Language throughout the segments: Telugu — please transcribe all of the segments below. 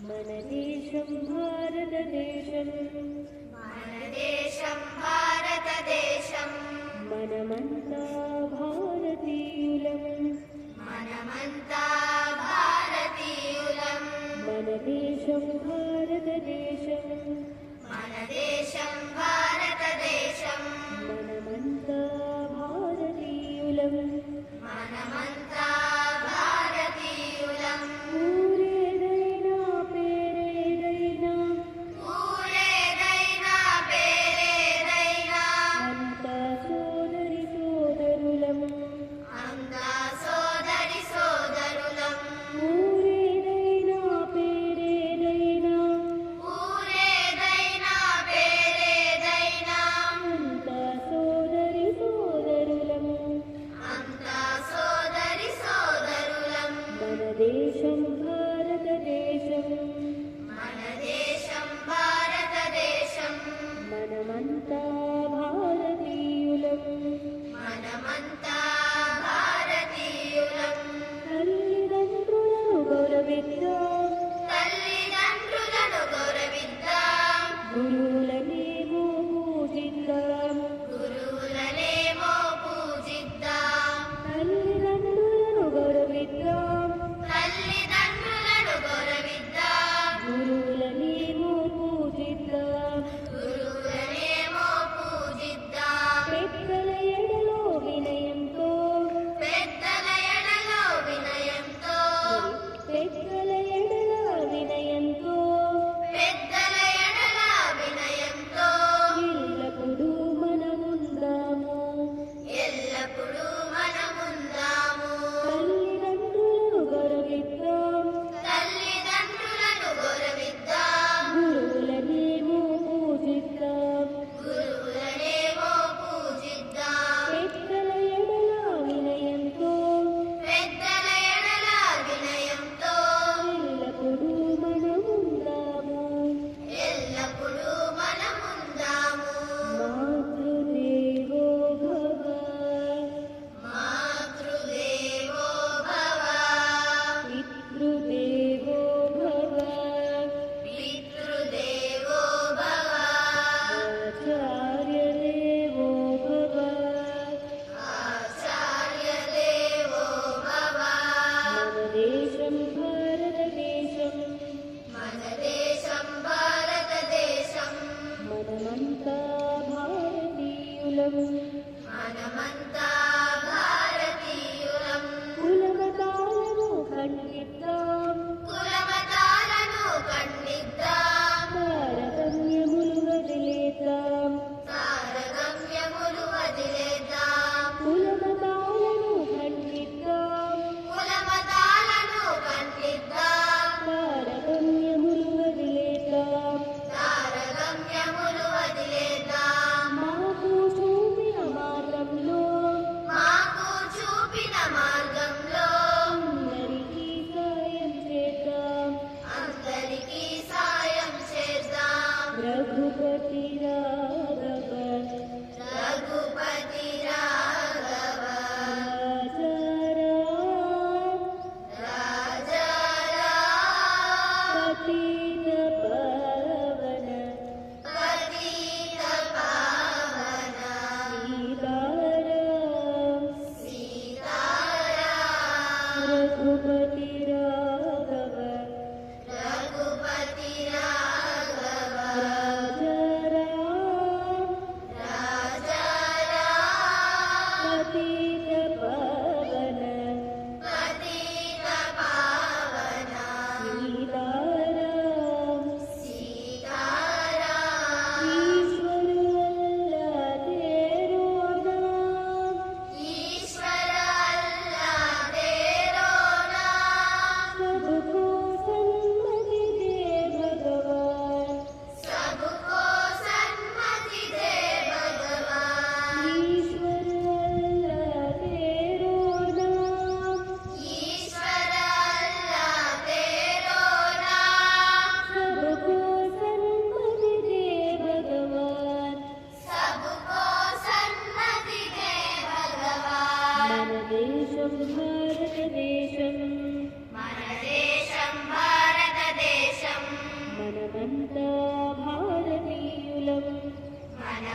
మన దేశం భారతదేశం, మన దేశం భారతదేశం, మనమంతా భారతీయులం, మనమంతా భారతీయులం. మన దేశం భారతదేశం, మన దేశం భారతదేశం, మనమంతా భారతీయులం. మనమంతా భారతీయులం. ఊరేదైనా పేరేదైనా ఊరేదైనా పేరేదైనా అంతా సోదరి సోదరులం. అంతా సోదరి సోదరులం. ఊరేదైనా పేరేదైనా ఊరేదైనా పేరేదైనా అంతా సోదరి సోదరులం. అంతా సోదరి సోదరులం. మన దేశం భారతదేశం, మన దేశం భారతదేశం, మనమంతా భారతీయులం. మనమంతా భారతీయులం. తల్లిదండ్రులను గౌరవిద్దాం, తల్లిదండ్రులను గౌరవిద్దాం, గురువులనేమో పూజిద్దాం. గురువులనేమో పూజిద్దాం. తల్లిదండ్రులను గౌరవిద్దాం, తల్లిదండ్రులను గౌరవిద్దాం, గురువులనేమో పూజిద్దాం. గురువులనేమో పూజిద్దాం. పెద్దల ఎడలో వినయంతో, పెద్దల ఎడలో వినయంతో, పెద్దల ఎడలో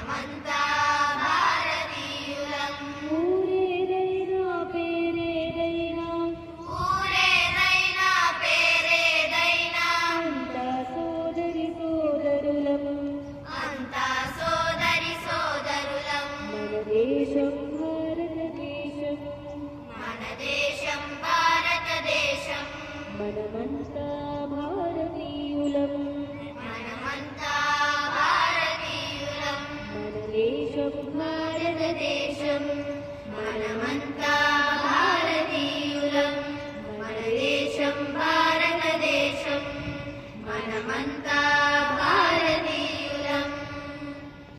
మనమంతా భారతీయులం. ఊరేదైనా పేరేదైనా ఊరేదైనా పేరేదైనా అంతా సోదరి సోదరులం. అంతా సోదరి సోదరులం. మన దేశం భారతదేశం, మన దేశం భారతదేశం. మనమంతా భారతీయులం. మనమంతా భారతీయులం. మన దేశం భారతదేశం. మనమంతా భారతీయులం. మన దేశం భారతదేశం. మనమంతా